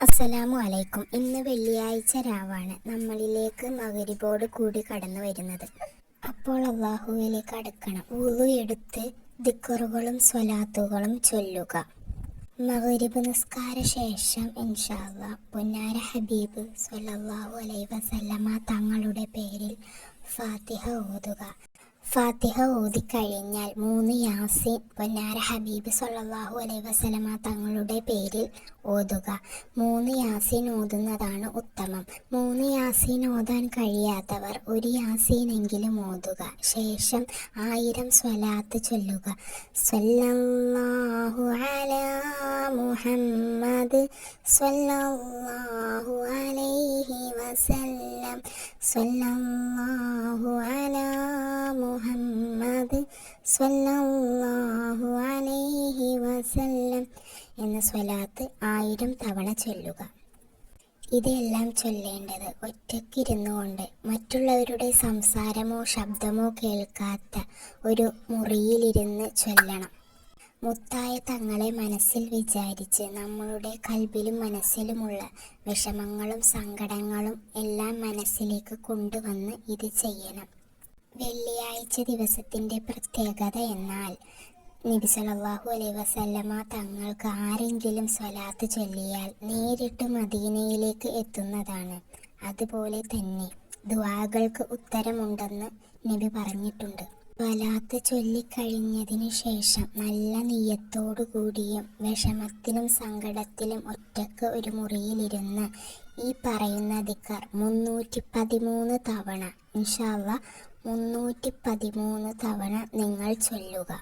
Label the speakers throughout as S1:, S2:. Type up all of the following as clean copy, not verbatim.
S1: അസ്സലാമു അലൈക്കും. ഇന്ന് വെള്ളിയാഴ്ച രാവാണ്. നമ്മളിലേക്ക് മഗ്‌രിബോട് കൂടി കടന്നു വരുന്നത്. അപ്പോൾ അല്ലാഹുവിലേക്ക് അടുക്കണം. വുളു എടുത്ത് ദിക്റുകളും സ്വലാത്തുകളും ചൊല്ലുക. മഗ്‌രിബ് നിസ്കാര ശേഷം ഇൻഷാ അല്ലാഹ് പൊന്നാര ഹബീബ് സ്വല്ലല്ലാഹു അലൈഹി വസല്ലമ തങ്ങളുടെ പേരിൽ ഫാത്തിഹ ഓതുക. ഫാത്തിഹ ഓതിക്കഴിഞ്ഞാൽ 3 യാസീൻ പൊന്നാര ഹബീബ് സ്വല്ലല്ലാഹു അലൈഹി വസല്ലമ തങ്ങളുടെ പേരിൽ ഓതുക. 3 യാസീൻ ഓതുന്നതാണ് ഉത്തമം. 3 യാസീൻ ഓതാൻ കഴിയാത്തവർ 1 യാസീനെങ്കിലും ഓതുക. ശേഷം 1000 സ്വലാത്ത് ചൊല്ലുക. സ്വല്ലല്ലാഹു അലാ മുഹമ്മദ് സ്വല്ലല്ലാഹു അലൈഹി വസല്ലം സ്വല്ലല്ലാഹു അലാ മുഹമ്മദ് സ്വല്ലല്ലാഹു അലൈഹി വസല്ലം എന്ന സ്വലാത്ത് 1000 തവണ ചൊല്ലുക. ഇതെല്ലാം ചൊല്ലേണ്ടത് ഒറ്റയ്ക്കിരുന്നു കൊണ്ട് മറ്റുള്ളവരുടെ സംസാരമോ ശബ്ദമോ കേൾക്കാത്ത ഒരു മുറിയിലിരുന്ന് ചൊല്ലണം. മുത്തായ തങ്ങളെ മനസ്സിൽ വിചാരിച്ച് നമ്മളുടെ കൽബിലും മനസ്സിലുമുള്ള വിഷമങ്ങളും സങ്കടങ്ങളും എല്ലാം മനസ്സിലേക്ക് കൊണ്ടുവന്ന് ഇത് ചെയ്യണം. വെള്ളിയാഴ്ച ദിവസത്തിൻ്റെ പ്രത്യേകത എന്നാൽ നബി സല്ലല്ലാഹു അലൈഹി വസല്ലമ തങ്ങൾക്ക് ആരെങ്കിലും സ്വലാത്ത് ചൊല്ലിയാൽ നേരിട്ട് മദീനയിലേക്ക് എത്തുന്നതാണ്. അതുപോലെ തന്നെ ദുആകൾക്ക് ഉത്തരമുണ്ടെന്ന് നബി പറഞ്ഞിട്ടുണ്ട്. സ്വലാത്ത് ചൊല്ലിക്കഴിഞ്ഞതിന് ശേഷം നല്ല നിയ്യത്തോടു കൂടിയും വിഷമത്തിലും സങ്കടത്തിലും ഒറ്റക്ക് ഒരു മുറിയിലിരുന്ന് ഈ പറയുന്ന ദിക്ർ 313 തവണ ഇൻഷാ അല്ലാഹ് 313 തവണ നിങ്ങൾ ചൊല്ലുക.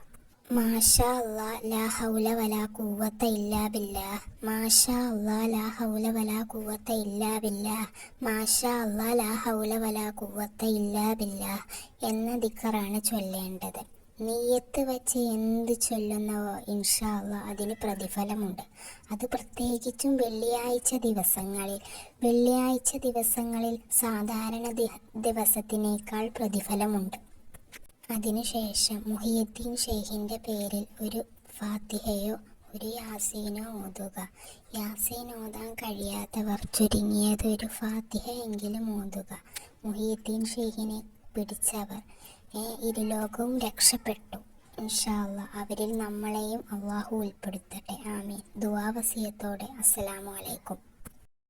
S1: മാഷാ അല്ലാഹ് ലാ ഹൗല വലാ ഖുവത ഇല്ലാ ബില്ലാഹ് മാഷാ അല്ലാഹ് ലാ ഹൗല വലാ ഖുവത ഇല്ലാ ബില്ലാഹ് മാഷാ അല്ലാഹ് ലാ ഹൗല വലാ ഖുവത ഇല്ലാ ബില്ലാഹ് എന്ന ദിക്റാണ് ചൊല്ലേണ്ടത്. നിയ്യത്ത് വെച്ച് എന്ത് ചൊല്ലുന്നവോ ഇൻഷാ അല്ലാഹ് അതിന് പ്രതിഫലമുണ്ട്. അത് പ്രത്യേകിച്ചും വെള്ളിയാഴ്ച ദിവസങ്ങളിൽ സാധാരണ ദിവസത്തിനേക്കാൾ പ്രതിഫലമുണ്ട്. അതിനുശേഷം മുഹിയുദ്ദീൻ ഷെയ്ഖിൻ്റെ പേരിൽ ഒരു ഫാത്തിഹയോ ഒരു യാസീനോ ഓതുക. യാസീൻ ഓതാൻ കഴിയാത്തവർ ചുരുങ്ങിയത് ഒരു ഫാത്തിഹ എങ്കിലും ഓതുക. മുഹിയുദ്ദീൻ ഷെയ്ഖിനെ പിടിച്ചവർ ഇരുലോകവും രക്ഷപ്പെട്ടു. ഇൻഷാ അല്ലാഹ് അവരിൽ നമ്മളെയും അല്ലാഹു ഉൾപ്പെടുത്തട്ടെ. ആമീൻ. ദുആ വസിയത്തോടെ അസ്സലാമു അലൈക്കും.